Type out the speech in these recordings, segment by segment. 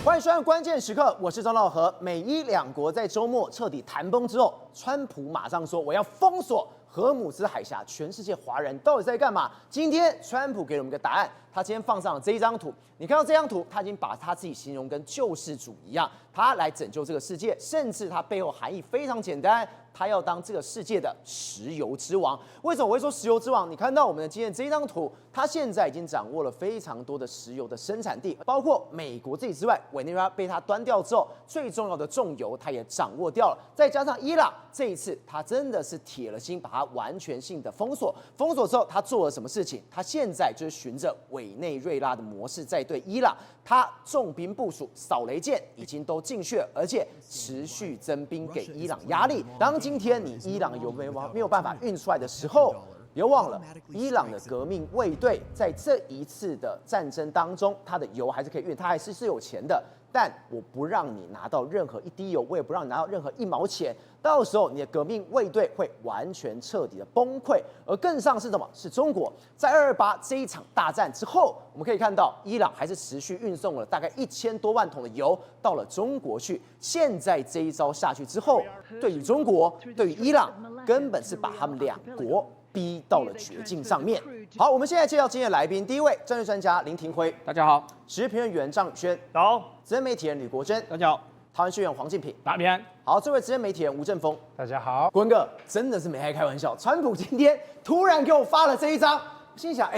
歡迎收看關鍵時刻，我是張道和。美伊兩國在周末徹底談崩之後，川普馬上說我要封鎖荷姆茲海峽，全世界華人到底在幹嘛？今天川普給了我們個答案，他今天放上了這一張圖，你看到這張圖，他已經把他自己形容跟救世主一樣，他來拯救這個世界，甚至他背後含義非常簡單。他要當這個世界的石油之王。為什麼我會說石油之王？你看到我們的今天這張圖，他現在已經掌握了非常多的石油的生產地，包括美國自己之外，委内瑞拉被他端掉之後，最重要的重油他也掌握掉了。再加上伊朗，這一次他真的是鐵了心把它完全性的封锁。封锁之後，他做了什麼事情？他現在就是循着委內瑞拉的模式在对伊朗，他重兵部署，掃雷艦已經都進去了，而且持續增兵給伊朗壓力。當今天你伊朗油没有辦法運出來的時候，別忘了伊朗的革命衛隊在這一次的戰爭當中，它的油還是可以運，它還是有錢的。但我不讓你拿到任何一滴油，我也不讓你拿到任何1毛錢。到时候你的革命衛隊会完全徹底的崩潰。而更上是什麼？是中國在228這一場大戰之後，我們可以看到伊朗還是持續運送了大概1000多萬桶的油到了中國去。現在這一招下去之後，對於中國，對於伊朗，根本是把他們兩國逼到了絕境上面。好，我們現在介紹今天的來賓，第一位战略專家林廷輝，大家好；时事評論員張宇軒，好；資深媒體人呂國珍，大家好；台灣學院黃敬平，大家平安。好，這位資深媒體人吳正峰，大家好。國文哥真的是沒開玩笑，川普今天突然給我發了這一張，我心想，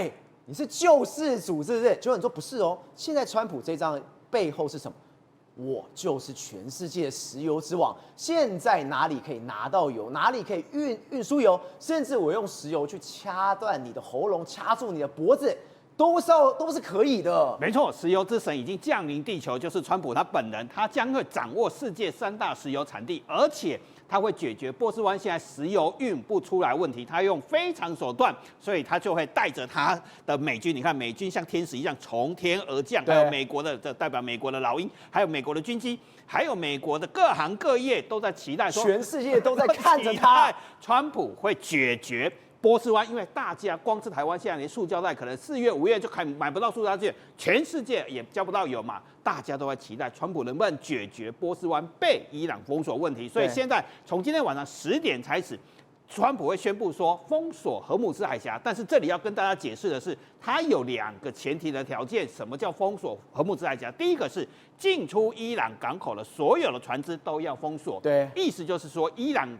你是救世主是不是？結果你說不是哦，現在川普這一張背後是什麼？我就是全世界石油之王，現在哪裡可以拿到油，哪裡可以運輸油，甚至我用石油去掐斷你的喉嚨，掐住你的脖子，都是可以的。沒錯，石油之神已經降臨地球，就是川普他本人，他將會掌握世界3大石油產地，而且他會解決波斯灣現在石油運不出來問題，他用非常手段，所以他就會帶着他的美軍，你看美軍像天使一樣從天而降，還有美國的，這代表美國的老鷹，還有美國的軍機，還有美國的各行各業都在期待說，全世界都在看着他，川普會解決波斯灣，因為大家光是台灣現在連塑膠袋可能4月5月就買不到塑膠袋，全世界也交不到油嘛，大家都在期待川普能不能解決波斯灣被伊朗封鎖問題。所以現在從今天晚上10點開始，川普會宣布說封鎖荷姆茲海峽，但是這裡要跟大家解釋的是，它有2個前提的條件。什麼叫封鎖荷姆茲海峽？第一個是進出伊朗港口的所有的船只都要封鎖，對，意思就是說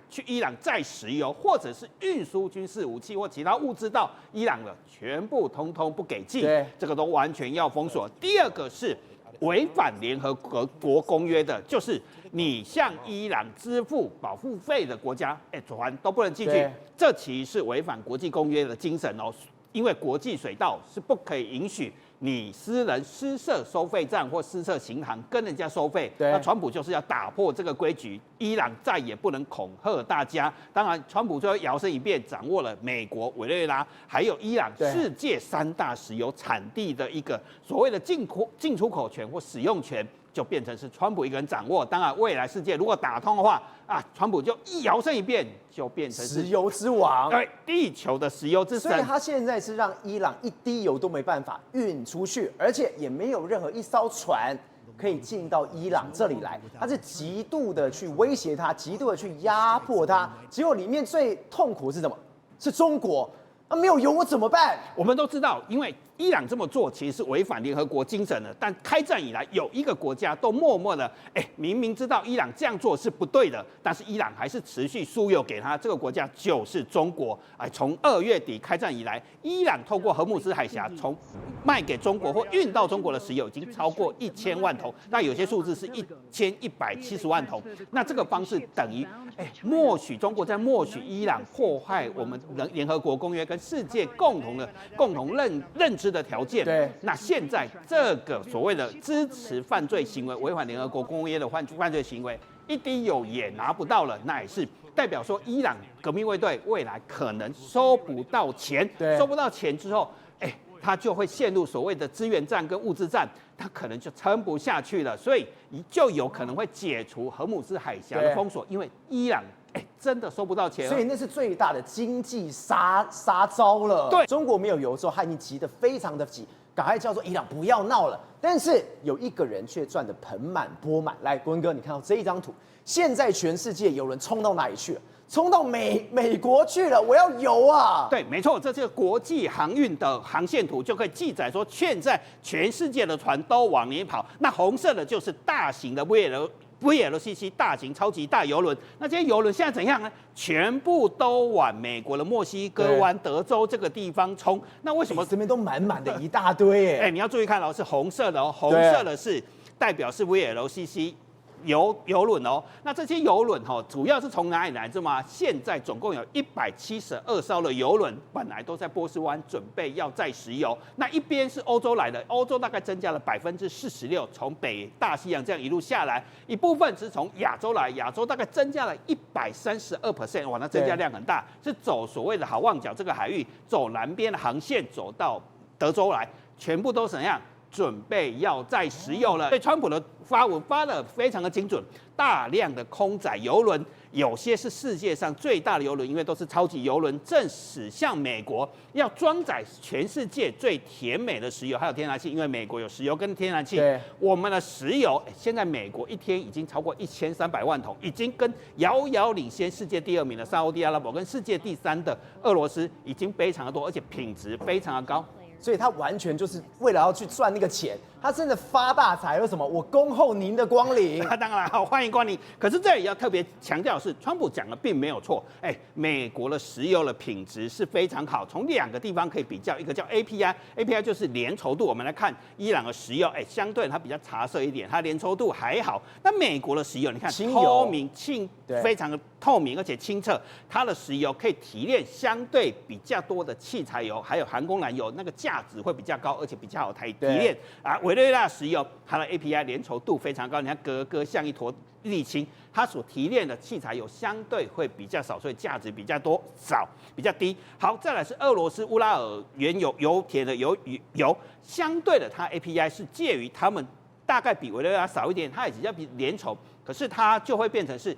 去伊朗載石油或者是運輸軍事武器或其他物資到伊朗的，全部通通不給進，這個都完全要封鎖。第二個是違反聯合國公約的，就是你向伊朗支付保護費的國家，船都不能進去。這其實是違反國際公約的精神哦，因為國際水道是不可以允許你私人私設收費站或私設行航跟人家收費。那川普就是要打破這個規矩，伊朗再也不能恐嚇大家。當然，川普最後搖身一變，掌握了美國、委內瑞拉還有伊朗世界3大石油產地的一個所謂的進出口權或使用權，就變成是川普一個人掌握。當然，未來世界如果打通的話，川普就一搖身一變，就變成石油之王，對，地球的石油之神。所以他現在是讓伊朗一滴油都沒辦法運出去，而且也沒有任何一艘船可以進到伊朗這裡來。他是極度的去威脅他，極度的去壓迫他。結果裡面最痛苦是什麼？是中國。沒有油我怎麼辦？我們都知道，因為伊朗這麼做其實是違反聯合國精神的。但開戰以來，有一個國家都默默的，明明知道伊朗這樣做是不對的，但是伊朗還是持續輸油給他。這個國家就是中國。從2月底開戰以來，伊朗透過荷姆茲海峽從賣給中國或運到中國的石油已經超過1000萬桶，那有些數字是1170萬桶。那這個方式等於默許中國在默許伊朗破壞我們聯合國公約跟世界共同認知的條件。對，那現在這個所謂的支持犯罪行為、違反聯合國公約的犯罪行為，一滴油也拿不到了，那也是代表說伊朗革命衛隊未來可能收不到錢，收不到錢之後，他就會陷入所謂的資源戰跟物資戰，他可能就撐不下去了，所以就有可能會解除荷姆茲海峽的封鎖，因為伊朗真的收不到錢，所以那是最大的經濟殺招了。對，中國沒有油之後，他已經急得非常的急。趕快叫做伊朗不要鬧了。但是有一個人卻賺得盆滿缽滿。來，國文哥，你看到這一張圖，現在全世界有人衝到哪裡去了？衝到美國去了，我要游啊！對，沒錯，這是國際航運的航線圖，就可以記載說，現在全世界的船都往裡跑。那紅色的就是大型的 VLCC 大型超級大郵輪。那這些郵輪現在怎樣呢？全部都往美國的墨西哥灣、德州這個地方衝。那為什麼這邊都滿滿的一大堆？你要注意看哦，是紅色的哦，紅色的是代表是 VLCC。郵輪哦，那這些郵輪哈，主要是從哪裡來？知道嗎？現在總共有172艘的郵輪，本來都在波斯灣準備要載石油。那一邊是歐洲來的，歐洲大概增加了46%，從北大西洋這樣一路下來，一部分是從亞洲來，亞洲大概增加了132%，哇，那增加量很大，是走所謂的好望角這個海域，走南邊的航線走到德州來，全部都怎樣？準備要載石油了，所以川普的發文發得非常的精準，大量的空載郵輪，有些是世界上最大的郵輪，因為都是超級郵輪，正駛向美國，要裝載全世界最甜美的石油，還有天然氣，因為美國有石油跟天然氣。我們的石油，現在美國一天已經超過1300萬桶，已經跟遙遙領先世界第2名的沙烏地阿拉伯跟世界第3的俄羅斯已經非常的多，而且品質非常的高。所以他完全就是为了要去賺那個錢，他真的發大財。為什麼？我恭候您的光臨。那當然好，歡迎光臨。可是這裡要特別強調的是，川普講的並沒有錯。美國的石油的品質是非常好，從2個地方可以比較，一個叫 API 就是粘稠度。我們來看伊朗的石油，相對它比較茶色一點，它粘稠度還好。那美國的石油，你看透明非常的透明而且清澈，它的石油可以提煉相對比較多的汽柴油，還有含功燃油，那個價值會比較高，而且比較好提煉啊。委內瑞拉石油它的 API 粘稠度非常高，你看格格像一坨沥青，它所提煉的汽柴油相對會比較少，所以價值比較低。好，再來是俄羅斯烏拉爾原油田的油，相對的它 API 是介於他們大概比委內瑞拉少一點，它也比較粘稠，可是它就會變成是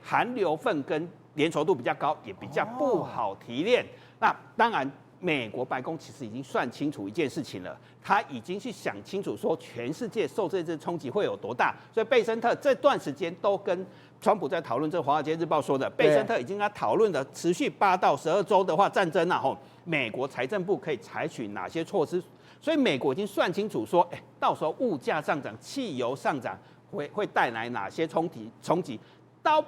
含硫分跟粘稠度比較高，也比較不好提煉。那當然，美國白宮其實已經算清楚一件事情了，他已經去想清楚說全世界受這次衝擊會有多大。所以貝森特這段時間都跟川普在討論，這《華爾街日報》說的，貝森特已經跟他討論的持續8到12週的話，戰爭啊，美國財政部可以採取哪些措施？所以美國已經算清楚說，到時候物價上漲、汽油上漲會帶來哪些衝擊？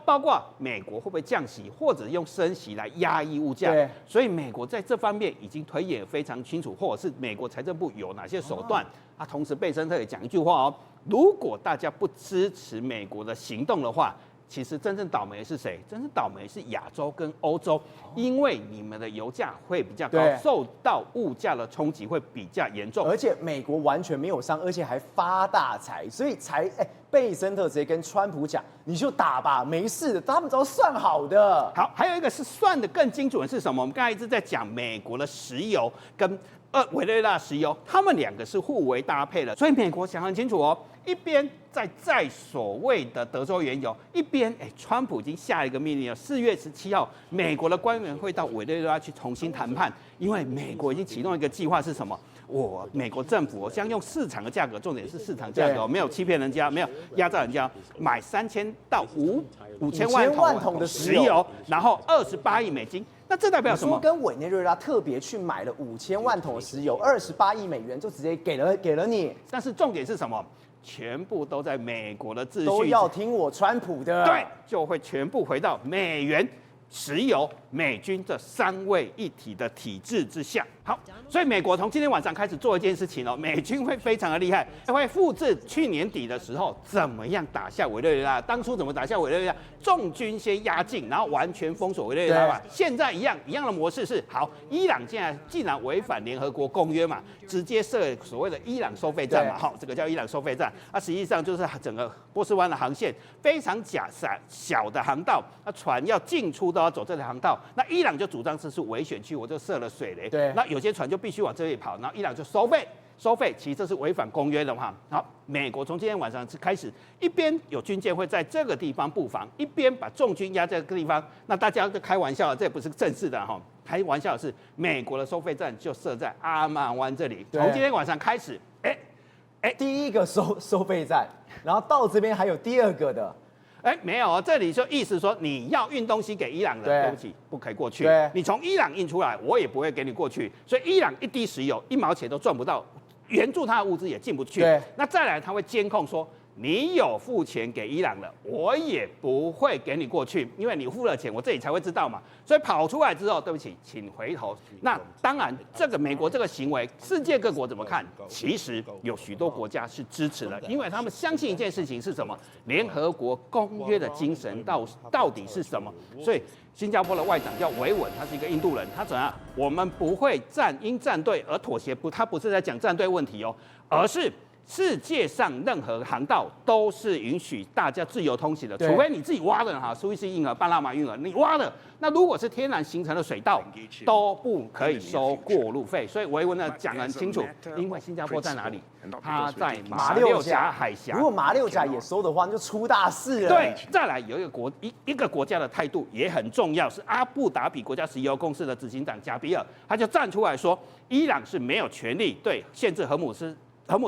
包括美國會不會降息，或者用升息來壓抑物價？所以美國在這方面已經推演非常清楚，或者是美國財政部有哪些手段？同時貝森特也講一句話哦，如果大家不支持美國的行動的話，其實真正倒霉是誰？真正倒霉是亞洲跟歐洲，因為你們的油價會比較高，受到物價的衝擊會比較嚴重。而且美國完全沒有傷，而且還發大財，所以才貝森特直接跟川普講，你就打吧，沒事的，他們都算好的。好，還有一個是算得更精準的是什麼？我們剛才一直在講美國的石油跟委內瑞拉石油，他們2個是互為搭配的，所以美國想很清楚哦，一邊在載所謂的德州原油，一邊川普已經下一個命令了，4月17號，美國的官員會到委內瑞拉去重新談判，因為美國已經啟動一個計劃是什麼？美國政府將用市場的價格，重點是市場價格，沒有欺騙人家，沒有壓榨人家，買3000到5000萬桶的石油，然後28億美金。那這代表什麼？說跟委內瑞拉特別去買了5000萬桶的石油，28億美元就直接給了你。但是重點是什麼？全部都在美國的秩序，都要聽我川普的。對，就會全部回到美元、石油、美軍這3位一體的體制之下。好，所以美國從今天晚上開始做一件事情哦，美軍會非常的厲害，會複製去年底的時候怎麼樣打下委內瑞拉。當初怎麼打下委內瑞拉？重軍先壓境，然後完全封鎖委內瑞拉嘛。現在一樣的模式是，好，伊朗竟然違反聯合國公約嘛，直接設所謂的伊朗收費站嘛，好，這個叫伊朗收費站。實際上就是整個波斯灣的航線非常小的航道，船要進出都要走這條航道。那伊朗就主張這是危險區，我就設了水雷。那有些船就必須往這裡跑，然後伊朗就收費。收費，其實這是違反公約的話，好，美國從今天晚上開始，一邊有軍艦會在這個地方布防，一邊把重軍壓在這個地方。那大家就開玩笑，這也不是正式的哈，開玩笑的是美國的收費站就設在阿曼灣這裡。從今天晚上開始，第一個收費站，然後到這邊還有第二個的。沒有哦，這裡就意思說你要運東西給伊朗的，對不起，不可以過去。你從伊朗運出來，我也不會給你過去。所以伊朗一滴石油1毛錢都賺不到，援助他的物資也進不去。那再來他會監控說，你有付錢給伊朗了，我也不會給你過去，因為你付了錢，我這裡才會知道嘛。所以跑出來之後，對不起，請回頭。那當然，這個美國這個行為，世界各國怎麼看？其實有許多國家是支持的，因為他們相信一件事情是什麼？聯合國公約的精神到底是什麼？所以新加坡的外長叫維穩，他是一個印度人，他怎樣？我們不會因站隊而妥協，他不是在講站隊問題哦，而是世界上任何航道都是允許大家自由通行的，除非你自己挖的哈，蘇伊士運河、巴拿馬運河，你挖的。那如果是天然形成的水道，都不可以收過路費。所以維穩呢講得很清楚，因為新加坡在哪裡？它在馬六甲海峽。如果馬六甲也收的話，那就出大事了。对，再來有一個國家的態度也很重要，是阿布達比國家石油公司的執行長賈比爾，他就站出來說，伊朗是沒有權利對限制荷姆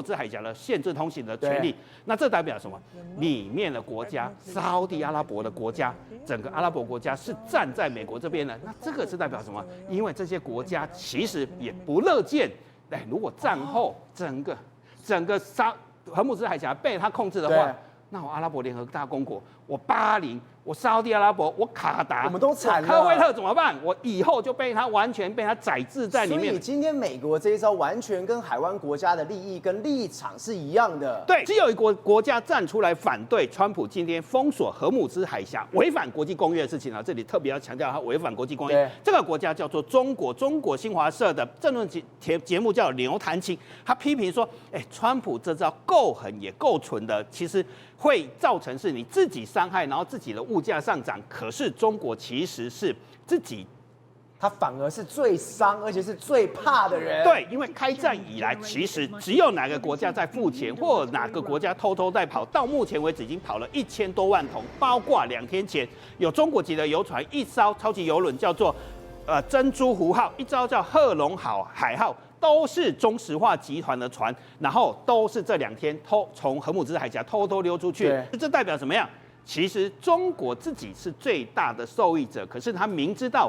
茲海峽的限制通行的權利，那這代表什麼？裡面的國家，沙地阿拉伯的國家，整個阿拉伯國家是站在美國這邊的。那這個是代表什麼？因為這些國家其實也不樂見，如果戰後整個荷姆茲海峽被他控制的話，那我阿拉伯聯合大公國，我巴林，我沙地阿拉伯，我卡達，我們都慘了。科威特怎麼辦？我以後就完全被他宰制在裡面。所以今天美國這一招完全跟海灣國家的利益跟立場是一樣的。對，只有一个國家站出來反對川普今天封鎖荷姆茲海峽違反國際公約的事情啊，這裡特別要強調，它違反國際公約。這個國家叫做中國，中國新華社的政論節目叫牛彈琴，他批評說，川普這招夠狠也夠蠢的，其實會造成是你自己傷害，然後自己的物價上漲。可是中國其實是自己，他反而是最傷，而且是最怕的人。對，因為開戰以來，其實只有哪個國家在付錢，或哪個國家偷偷在跑。到目前為止，已經跑了1000多萬桶，包括2天前有中國籍的遊船，一艘超級遊輪叫做珍珠湖號，一艘叫賀龍海號。都是中石化集團的船，然後都是這2天從荷姆茲海峽偷溜出去。這代表什麼樣？其實中國自己是最大的受益者，可是他明知道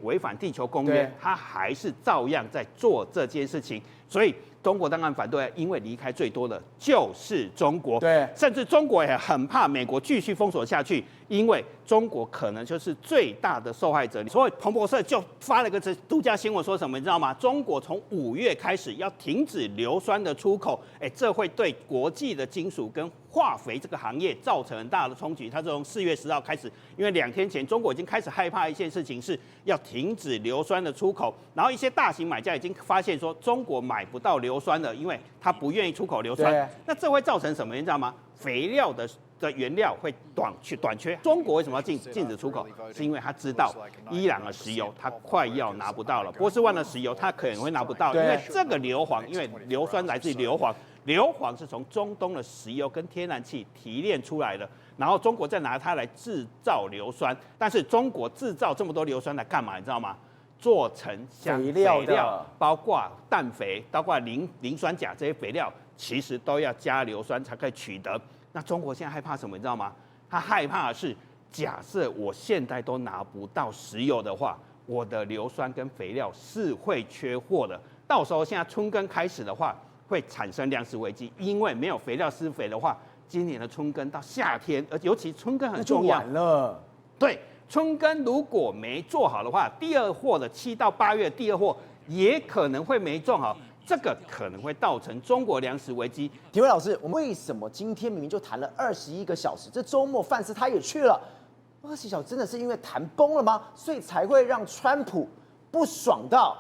違反地球公約，他還是照樣在做這件事情。所以中國當然反對，因為離開最多的就是中國。對，甚至中國也很怕美國繼續封鎖下去，因為中國可能就是最大的受害者。所以彭博社就發了個獨家新聞，說什麼你知道嗎？中國從5月開始要停止硫酸的出口，這會對國際的金屬跟化肥這個行業造成很大的衝擊。它從4月10號開始，因為2天前中國已經開始害怕一件事情，是要停止硫酸的出口，然後一些大型買家已經發現說中國買不到硫酸了，因為他不願意出口硫酸。那這會造成什麼？你知道嗎？肥料的原料會短缺。中國為什麼要禁止出口？是因為他知道伊朗的石油他快要拿不到了，波斯灣的石油他可能會拿不到，因為這個硫磺，因為硫酸來自於硫磺，硫磺是從中東的石油跟天然氣提煉出來的，然後中國再拿它來制造硫酸。但是中國制造這麼多硫酸來幹嘛？你知道嗎？做成像肥料，包括氮肥，包括磷酸鉀這些肥料，其實都要加硫酸才可以取得。那中國現在害怕什麼？你知道嗎？他害怕的是，假設我現在都拿不到石油的話，我的硫酸跟肥料是會缺貨的。到時候現在春耕開始的話，會產生糧食危機，因為沒有肥料施肥的話，今年的春耕到夏天，尤其春耕很重要。那就晚了。對，春耕如果沒做好的話，第2貨的7到8月第2貨也可能會沒種好。這個可能會造成中國糧食危機。體崴老師，我們為什麼今天明明就談了21個小時，這週末范斯他也去了，20小時真的是因為談崩了嗎？所以才會讓川普不爽到，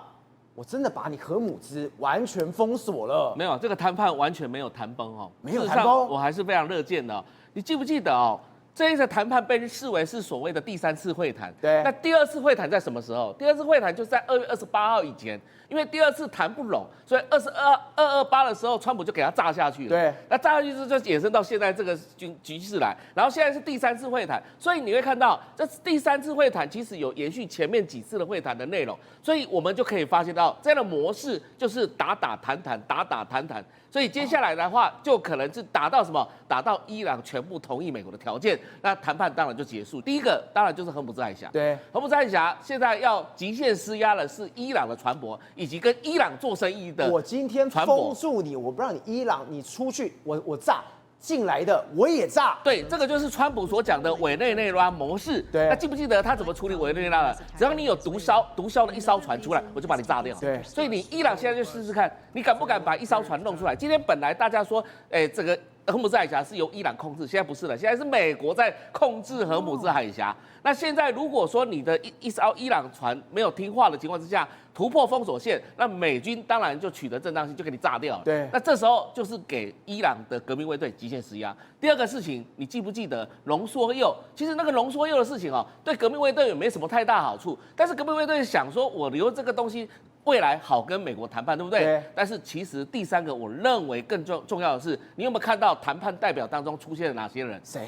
我真的把你荷姆茲完全封鎖了？沒有，這個談判完全沒有談崩哦，沒有談崩，我還是非常樂見的。你記不記得哦？這一次談判被視為是所謂的第3次會談。對。那第2次會談在什麼時候？第2次會談就是在2月28號以前，因為第2次談不攏，所以228的時候，川普就給他炸下去了。对。那炸下去就衍生到現在这個局勢來，然後現在是第3次會談，所以你會看到這第3次會談其實有延續前面幾次的會談的內容，所以我們就可以發現到這樣的模式就是打打談談，打打談談。所以接下來的話，就可能是打到什麼？打到伊朗全部同意美國的條件，那談判當然就結束。第一個當然就是荷姆茲海峽。對，荷姆茲海峽現在要極限施壓的是伊朗的船舶，以及跟伊朗做生意的。我今天封住你，我不讓你伊朗，你出去，我炸。进来的我也炸，对，这個就是川普所講的委內瑞拉模式。對，那記不記得他怎麼處理委內瑞拉的？只要你有毒梟的一艘船出來，我就把你炸掉。對，所以你伊朗現在就試試看，你敢不敢把一艘船弄出來？今天本來大家說，這個荷姆茲海峽是由伊朗控制，現在不是了，現在是美國在控制荷姆茲海峽。那現在如果說你的一艘伊朗船沒有聽話的情況之下，突破封鎖線，那美軍當然就取得正當性，就給你炸掉了。對，那這時候就是給伊朗的革命衛隊極限施壓。第二個事情，你記不記得濃縮鈾？其實那個濃縮鈾的事情哦，對革命衛隊也沒什麼太大好處。但是革命衛隊想說，我留這個東西，未來好跟美國談判，對不對？對。但是其實第3個，我認為更重要的是，你有沒有看到談判代表當中出現了哪些人？誰？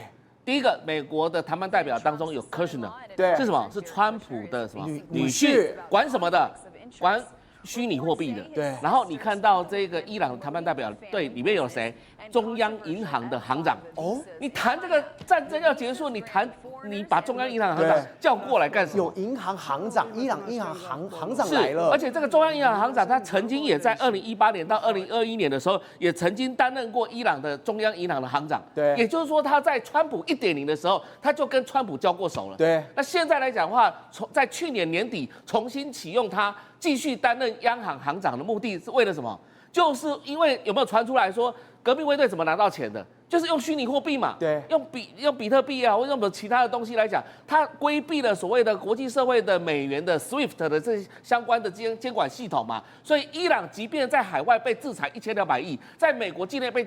第一個，美國的談判代表當中有 Kushner， 對，是什麼？是川普的什麼女婿？管什麼的？管虛擬貨幣的。對。然後你看到這個伊朗的談判代表隊裡面有誰？中央銀行的行長。哦。你談這個戰爭要結束，你把中央銀行行長叫過來幹什麼？有銀行行長，伊朗銀行行長來了。而且這個中央銀行行長，他曾經也在2018年到2021年的時候，也曾經擔任過伊朗的中央銀行的行長。對。也就是說，他在川普1.0的時候，他就跟川普交過手了。對。那現在來講的話，在去年年底重新啟用他繼續擔任央行行長的目的是為了什麼？就是因為有沒有傳出來說，革命衛隊怎麼拿到錢的？就是用虛擬貨幣嘛，對，用比特幣啊，或者用其他的東西來講，它規避了所謂的國際社會的美元的 SWIFT 的這相關的監管系統嘛。所以伊朗即便在海外被制裁1200億，在美國境內被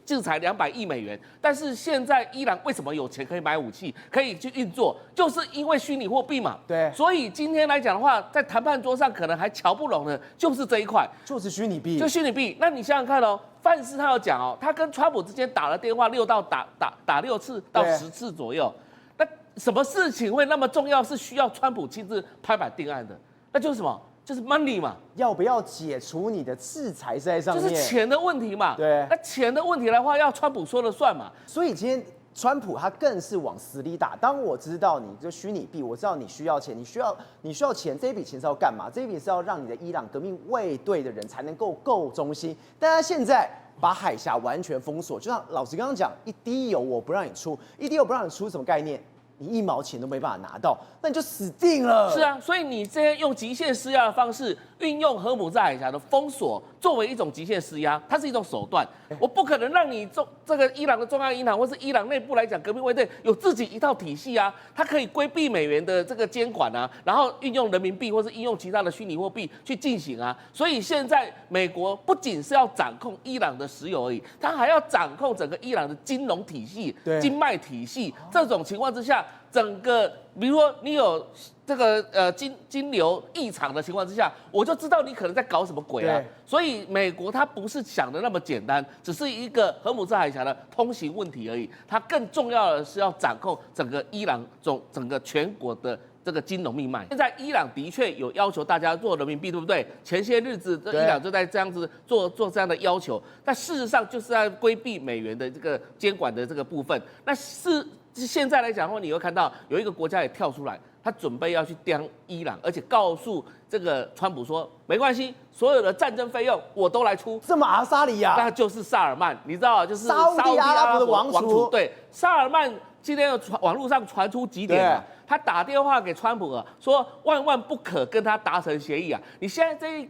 制裁200億美元，但是現在伊朗為什麼有錢可以買武器，可以去運作，就是因為虛擬貨幣嘛。對，所以今天來講的話，在談判桌上可能還瞧不攏的，就是這一塊，就是虛擬幣，就虛擬幣。那你想想看哦。范斯他有講哦，他跟川普之間打了電話打6次到10次左右。那什麼事情會那麼重要，是需要川普親自拍板定案的？那就是什麼？就是 money 嘛。要不要解除你的制裁在上面？就是錢的問題嘛。對。那錢的問題的話，要川普說了算嘛。所以今天川普他更是往死裡打。當我知道你這虛擬幣，我知道你需要錢，你需要錢，這一筆錢是要幹嘛？這一筆是要讓你的伊朗革命衛隊的人才能夠忠心。但他現在把海峽完全封鎖，就像老師剛剛講，一滴油我不讓你出，一滴油不讓你出，什麼概念？你1毛錢都沒辦法拿到，那你就死定了。是啊，所以你这些用極限施壓的方式，運用荷姆茲海峽的封鎖作為一種極限施壓，它是一種手段。我不可能讓你這個伊朗的中央銀行或是伊朗內部來講，革命衛隊有自己一套體系啊，它可以規避美元的這個監管啊，然後運用人民幣或是應用其他的虛擬貨幣去進行啊。所以現在美國不僅是要掌控伊朗的石油而已，它還要掌控整個伊朗的金融體系、經脈體系。這種情況之下，整個比如說你有這個金流異常的情況之下，我就知道你可能在搞什麼鬼啊。所以美國它不是想的那麼簡單，只是一個荷姆茲海峽的通行問題而已。它更重要的是要掌控整個伊朗整個全國的這個金融命脈。現在伊朗的確有要求大家做人民幣，對不對？前些日子伊朗就在這樣子做這樣的要求，但事實上就是在規避美元的這個監管的這個部分。那現在來講的話，你會看到有一個國家也跳出來，他準備要去刁伊朗，而且告訴這個川普說，沒關係，所有的戰爭費用我都來出。這麼阿薩里呀？那就是薩爾曼，你知道，就是沙烏地阿拉伯的王儲。對，薩爾曼今天網絡上傳出幾點啊？他打電話給川普啊，說萬萬不可跟他達成協議啊！你現在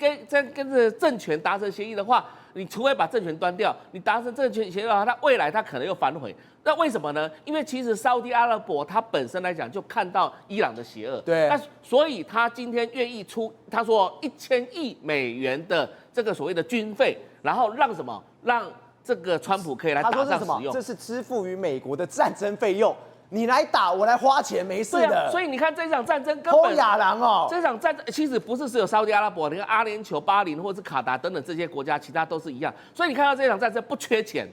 跟着政權達成協議的話，你除非把政權端掉，你達成政權協議的話，他未來他可能又反悔。那為什麼呢？因為其實沙烏地阿拉伯它本身來講就看到伊朗的邪惡，對，那所以他今天願意出，他說1000億美元的這個所謂的軍費，然後讓什麼？讓這個川普可以來打仗使用。這是支付於美國的戰爭費用。你來打，我來花錢，沒事的。所以你看這場戰爭根本偷亞郎哦，這場戰爭其實不是只有沙特阿拉伯，你看阿联酋、巴林或是卡達等等這些国家，其他都是一樣。所以你看到這場戰爭不缺錢，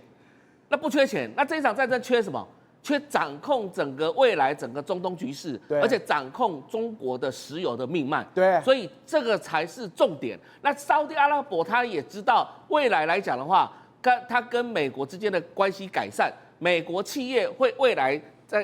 那不缺錢，那這場戰爭缺什麼？缺掌控整個未來整個中東局勢，而且掌控中國的石油的命脈。对，所以這個才是重點。那沙特阿拉伯他也知道，未來來講的話，他跟美國之間的關係改善，美國企業會未來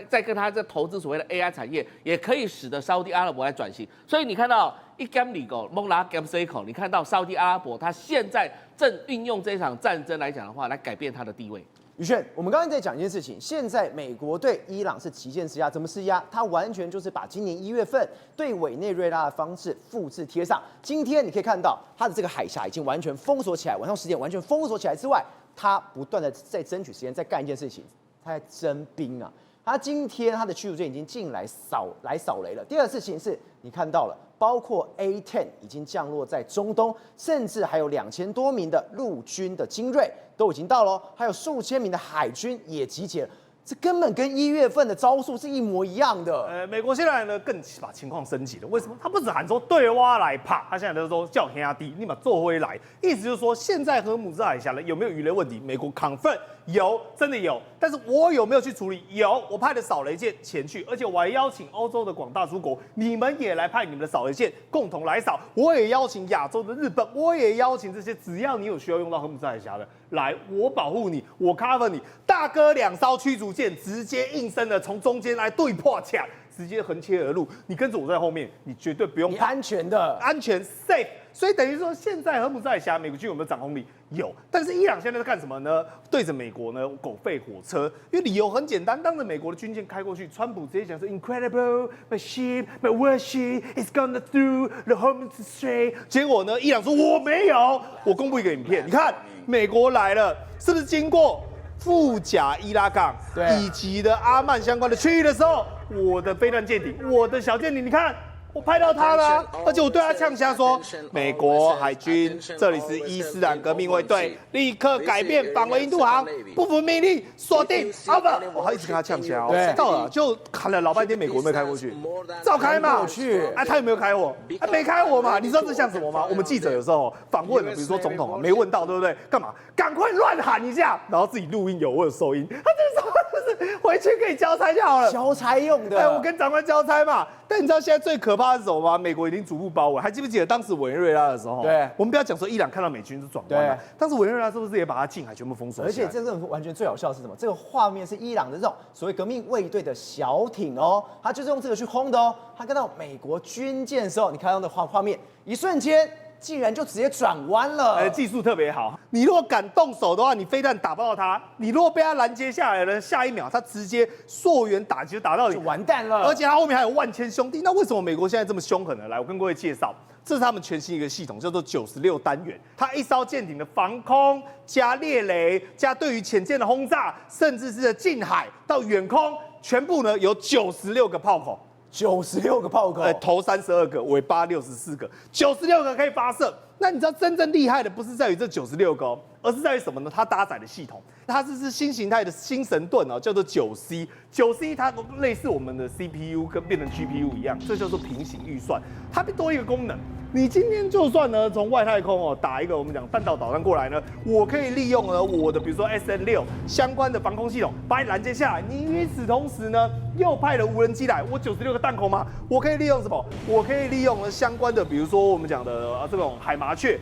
再跟他在投資所謂的 AI 產業，也可以使得沙特阿拉伯來轉型。所以你看到一干里狗蒙拉干 C 口，你看到沙特阿拉伯他現在正運用這場戰爭來講的話，來改變他的地位。宇軒，我們剛才在講一件事情，現在美國對伊朗是極限施壓，怎麼施壓？它完全就是把今年1月份對委內瑞拉的方式複製貼上。今天你可以看到，它的這個海峽已經完全封鎖起來，晚上10點完全封鎖起來之外，它不斷的在爭取時間，在幹一件事情，它在徵兵啊。他今天他的驅逐艦已經進來掃雷了。第二個事情是你看到了，包括 A-10 已經降落在中東，甚至還有2000多名的陸軍的精銳都已經到了，還有數千名的海軍也集結了。這根本跟1月份的招數是一模一樣的。美國現在呢更把情況升級了。為什麼？他不只喊說對蛙來怕，他現在都說叫兄弟，立馬做回來。意思就是說，現在荷姆茲海峽呢有沒有魚雷問題？美國 confirm 有，真的有。但是我有沒有去處理？有，我派的掃雷艦前去，而且我還邀請歐洲的廣大諸國，你們也來派你們的掃雷艦共同來掃。我也邀請亞洲的日本，我也邀請這些只要你有需要用到荷姆茲海峽的，來，我保護你，我 cover 你。大哥2艘驅逐艦直接應聲的從中間來對破牆，直接橫切而入。你跟着我在後面，你絕對不用怕，你安全的，安全 safe。所以等於說，现在荷姆茲海峽美國軍有沒有掌控力？有。但是伊朗現在在幹什麼呢？對着美國呢狗吠火車，因為理由很簡單，當着美國的軍艦開過去，川普直接講說 incredible my ship my warship is gonna through the Hormuz Strait。結果呢，伊朗說我沒有，我公布一個影片，你看美國來了，是不是經過富甲伊拉港以及的阿曼相關的區域的時候，我的飛彈艦艇，我的小艦艇，你看。我拍到他了、啊，而且我對他嗆聲說：“美國海軍，這裡是伊斯蘭革命衛隊，立刻改變返回印度航，不服命令鎖定 over。”我還一直跟他嗆聲，對，到了就喊了老半天，美國有沒有開過去？照開嘛，我去。哎，他有沒有開火？啊，沒開火嘛。你知道這像什麼嗎？我們記者有時候訪問，比如說總統啊，沒問到，對不對？幹嘛？趕快亂喊一下，然後自己錄音有，我有收音。他這時候就是回去可以交差就好了，交差用的。哎，我跟長官交差嘛。但你知道現在最可怕的是什麼嗎？美國已經逐步包圍，還記不記得當時委內瑞拉的時候？對，我們不要講說伊朗看到美軍就轉彎了，當時委內瑞拉是不是也把它近海全部封鎖？而且這個完全最好笑的是什麼？這個畫面是伊朗的這種所謂革命衛隊的小艇哦，他就是用這個去轟的哦。他看到美國軍艦的時候，你看到的畫面，一瞬間竟然就直接轉彎了。技術特別好。你如果敢動手的話，你飛彈打不到他；你如果被他攔截下來了，下一秒他直接溯源打擊就打到你，就完蛋了。而且他後面還有萬千兄弟。那為什麼美國現在這麼凶狠呢？來，我跟各位介紹，這是他們全新一個系統，叫做96單元。它一艘艦艇的防空加獵雷加對於潛艦的轟炸，甚至是近海到遠空，全部呢有96個炮口。96個炮口，頭32個，尾巴64個，96個可以發射。那你知道真正厲害的不是在於這96個哦，而是在於什麼呢？它搭載的系統，它是新形態的新神盾哦，叫做9C。9C 它類似我們的 CPU 跟變成 GPU 一樣，這叫做平行運算。它多一個功能，你今天就算呢從外太空哦打一個我們講彈道導彈過來呢，我可以利用呢我的比如說 SN6相關的防空系統把你攔截下來。你與此同時呢又派了無人機來，我96個彈孔嘛，我可以利用什麼？我可以利用呢相關的比如說我們講的這種海麻雀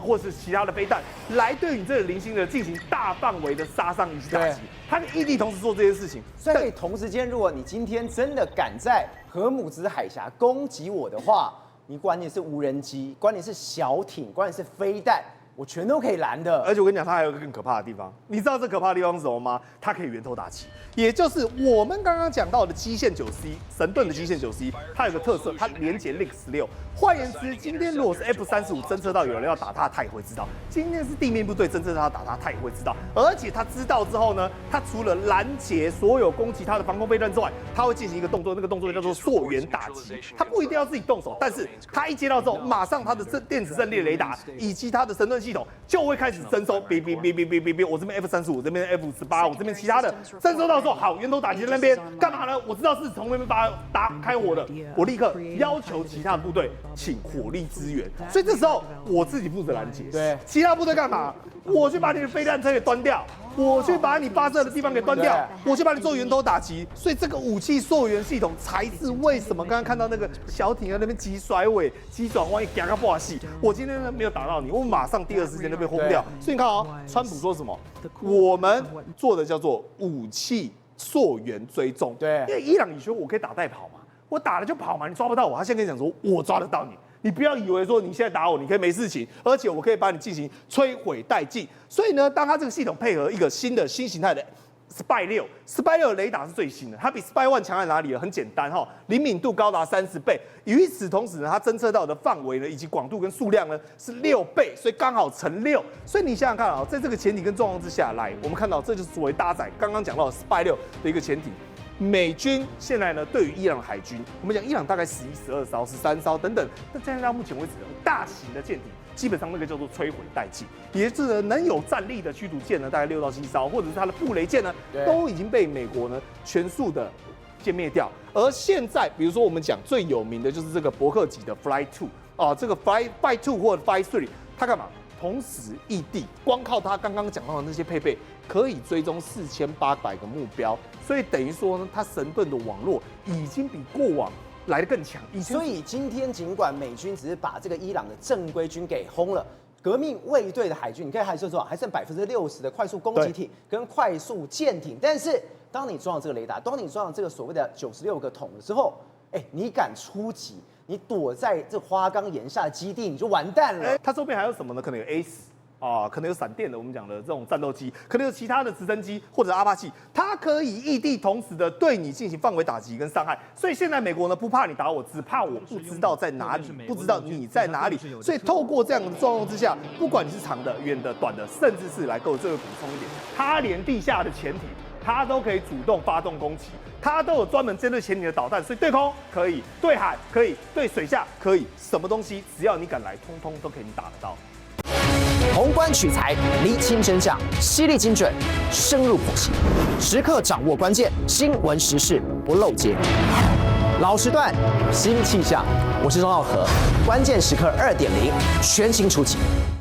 或是其他的飛彈來對你這個零星的進行大範圍的殺傷以及打擊。它可以異地同時做這些事情，所以可以同時間，如果你今天真的敢在荷姆茲海峽攻擊我的話，你管你是無人機，管你是小艇，管你是飛彈，我全都可以攔的。而且我跟你講，它還有一個更可怕的地方，你知道這可怕的地方是什麼嗎？它可以源頭打擊，也就是我們剛剛講到的基線9C神盾的基線9C，它有個特色，它連接 Link 16。換言之，今天如果是 F-35偵測到有人要打它，它也會知道；今天是地面部隊偵測到他打它，它也會知道。而且它知道之後呢，它除了攔截所有攻擊它的防空飛彈之外，它會進行一個動作，那個動作叫做溯源打擊。它不一定要自己動手，但是它一接到之後，馬上它的電子陣列雷達以及它的神盾系統就會開始徵收，嗶，我這邊 F-35，我這邊 F-18，我這邊其他的徵收到時候，好，源頭打擊在那邊幹嘛呢？我知道是從那邊打開我的，我立刻要求其他的部隊請火力支援，所以這時候我自己負責攔截，對，其他部隊幹嘛？我去把你的飛彈車給端掉，我去把你發射的地方給端掉，我去把你做源頭打擊，所以這個武器溯源系統才是為什麼剛剛看到那個小艇在那邊急甩尾、急轉彎、嘎嘎爆戲。我今天呢沒有打到你，我馬上第二時間就被轟掉。所以你看哦，川普說什麼？我們做的叫做武器溯源追蹤。對，因為伊朗你說我可以打帶跑嘛，我打了就跑嘛，你抓不到我。他現在跟你講說，我抓得到你。你不要以為說你現在打我，你可以没事情，而且我可以把你進行摧毀殆盡。所以呢，當它這個系統配合一個新形態的 Spy 6雷達是最新的，它比 Spy 1強在哪裡呢？很簡單哈，靈敏度高達30倍。與此同時呢，它偵測到的範圍呢，以及廣度跟數量呢是6倍，所以剛好乘6。所以你想想看啊，在這個前提跟狀況之下來，我們看到這就是所謂搭載剛剛講到的 Spy 6的一個前提。美軍現在呢，對於伊朗的海軍，我們講伊朗大概11、12艘、13艘等等，但現在到目前為止，大型的艦艇基本上那個叫做摧毀殆盡，也就是能有戰力的驅逐艦呢，大概6到7艘，或者是它的布雷艦呢，都已經被美國呢全數的殲滅掉。而現在，比如說我們講最有名的就是這個伯克級的 Fly 2啊，這個 Fly 2或者 Fly 3，它幹嘛？同時異地，光靠它剛剛講到的那些配備，可以追蹤4800個目標，所以等於說呢，它神盾的網絡已經比過往來得更強。所以今天儘管美軍只是把這個伊朗的正規軍給轟了，革命衛隊的海軍，你看還剩多少？還剩60%的快速攻擊艇跟快速艦艇。但是當你裝了這個雷達，當你裝了這個所謂的96個桶的時候，你敢出擊？你躲在這花崗岩下的基地，你就完蛋了。它周邊還有什麼呢？可能有 A10啊，可能有閃電的，我們講的這種戰鬥機，可能有其他的直升機或者阿帕奇，它可以異地同時的對你進行範圍打擊跟傷害。所以現在美國呢不怕你打我，只怕我不知道在哪裡，不知道你在哪裡。所以透過這樣的狀況之下，不管你是長的、遠的、短的，甚至是來夠這個補充一點，它連地下的潛艇，它都可以主動發動攻擊，它都有專門針對潛艇的導彈，所以對空可以，對海可以，对水下可以，什麼東西只要你敢來，通通都可以打得到。宏觀取材，釐清真相，犀利精準，深入剖析，時刻掌握關鍵新聞時事，不漏接。老時段，新氣象，我是鍾耀和，關鍵時刻2.0，全新出擊。